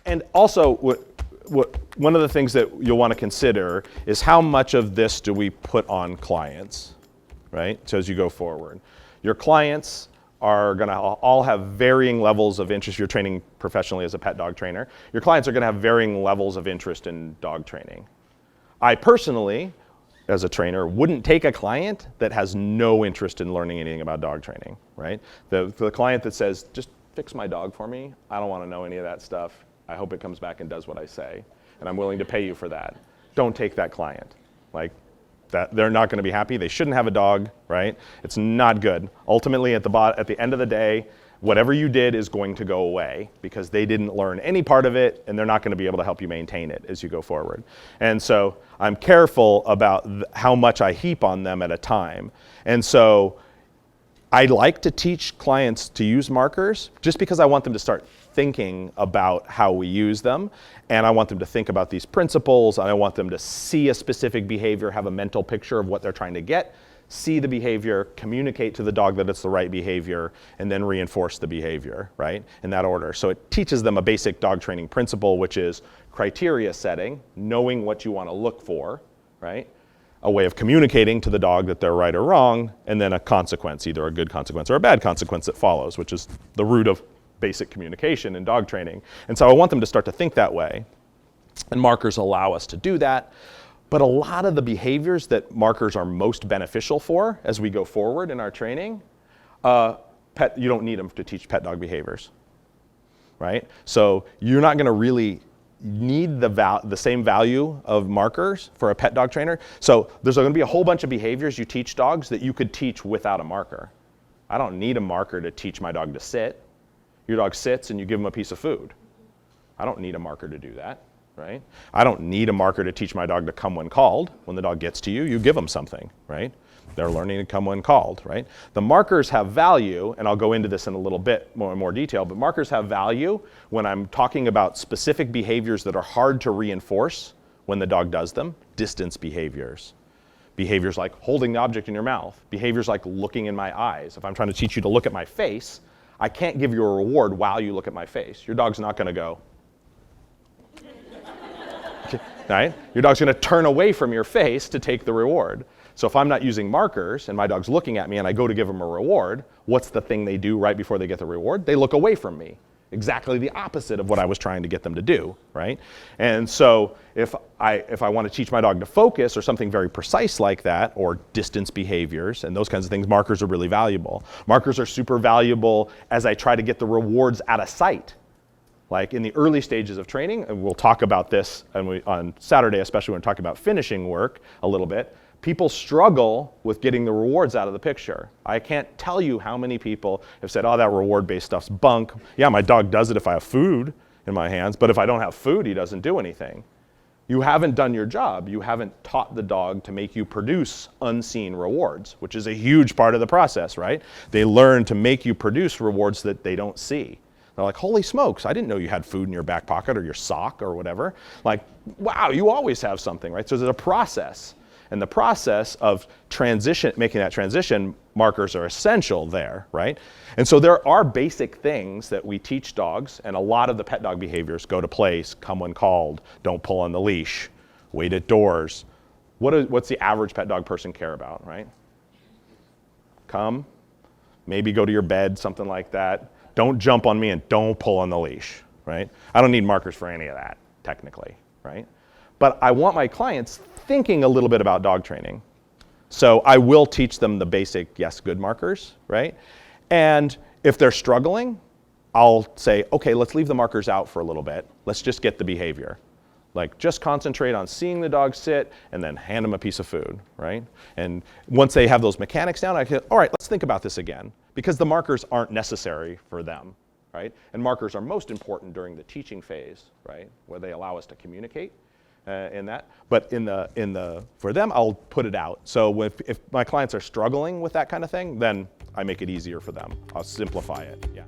And also, one of the things that you'll want to consider is how much of this do we put on clients, right? So as you go forward. Your clients are going to all have varying levels of interest. You're training professionally as a pet dog trainer. Your clients are going to have varying levels of interest in dog training. I personally, as a trainer, wouldn't take a client that has no interest in learning anything about dog training, right? The client that says, just fix my dog for me. I don't want to know any of that stuff. I hope it comes back and does what I say, and I'm willing to pay you for that. Don't take that client. Like, that they're not going to be happy. They shouldn't have a dog, right? It's not good. Ultimately, at the end of the day, whatever you did is going to go away because they didn't learn any part of it, and they're not going to be able to help you maintain it as you go forward. And so I'm careful about how much I heap on them at a time. And so I like to teach clients to use markers just because I want them to start thinking about how we use them, and I want them to think about these principles, and I want them to see a specific behavior, have a mental picture of what they're trying to get, see the behavior, communicate to the dog that it's the right behavior, and then reinforce the behavior, right, in that order. So it teaches them a basic dog training principle, which is criteria setting, knowing what you want to look for, right, a way of communicating to the dog that they're right or wrong, and then a consequence, either a good consequence or a bad consequence that follows, which is the root of basic communication in dog training. And so I want them to start to think that way. And markers allow us to do that. But a lot of the behaviors that markers are most beneficial for as we go forward in our training, you don't need them to teach pet dog behaviors, right? So you're not going to really need the same value of markers for a pet dog trainer. So there's going to be a whole bunch of behaviors you teach dogs that you could teach without a marker. I don't need a marker to teach my dog to sit. Your dog sits and you give them a piece of food. I don't need a marker to do that, right? I don't need a marker to teach my dog to come when called. When the dog gets to you, you give them something, right? They're learning to come when called, right? The markers have value, and I'll go into this in a little bit more detail, but markers have value when I'm talking about specific behaviors that are hard to reinforce when the dog does them. Distance behaviors. Behaviors like holding the object in your mouth. Behaviors like looking in my eyes. If I'm trying to teach you to look at my face, I can't give you a reward while you look at my face. Your dog's not going to go, right? Your dog's going to turn away from your face to take the reward. So if I'm not using markers and my dog's looking at me and I go to give them a reward, what's the thing they do right before they get the reward? They look away from me. Exactly the opposite of what I was trying to get them to do, right? And so if I want to teach my dog to focus or something very precise like that, or distance behaviors and those kinds of things, markers are really valuable. Markers are super valuable as I try to get the rewards out of sight. Like in the early stages of training, and we'll talk about this on Saturday, especially when we talk about finishing work a little bit, people struggle with getting the rewards out of the picture. I can't tell you how many people have said, oh, that reward-based stuff's bunk. Yeah, my dog does it if I have food in my hands, but if I don't have food, he doesn't do anything. You haven't done your job. You haven't taught the dog to make you produce unseen rewards, which is a huge part of the process, right? They learn to make you produce rewards that they don't see. They're like, holy smokes, I didn't know you had food in your back pocket or your sock or whatever. Like, wow, you always have something, right? So there's a process. And the process of making that transition, markers are essential there, right? And so there are basic things that we teach dogs, and a lot of the pet dog behaviors: go to place, come when called, don't pull on the leash, wait at doors. What's the average pet dog person care about, right? Come, maybe go to your bed, something like that. Don't jump on me and don't pull on the leash, right? I don't need markers for any of that, technically, right? But I want my clients thinking a little bit about dog training. So I will teach them the basic yes, good markers, right? And if they're struggling, I'll say, okay, let's leave the markers out for a little bit. Let's just get the behavior. Like, just concentrate on seeing the dog sit and then hand them a piece of food, right? And once they have those mechanics down, I can, all right, let's think about this again, because the markers aren't necessary for them, right? And markers are most important during the teaching phase, right? Where they allow us to communicate. In that, but for them, I'll put it out. So if my clients are struggling with that kind of thing, then I make it easier for them. I'll simplify it, yeah.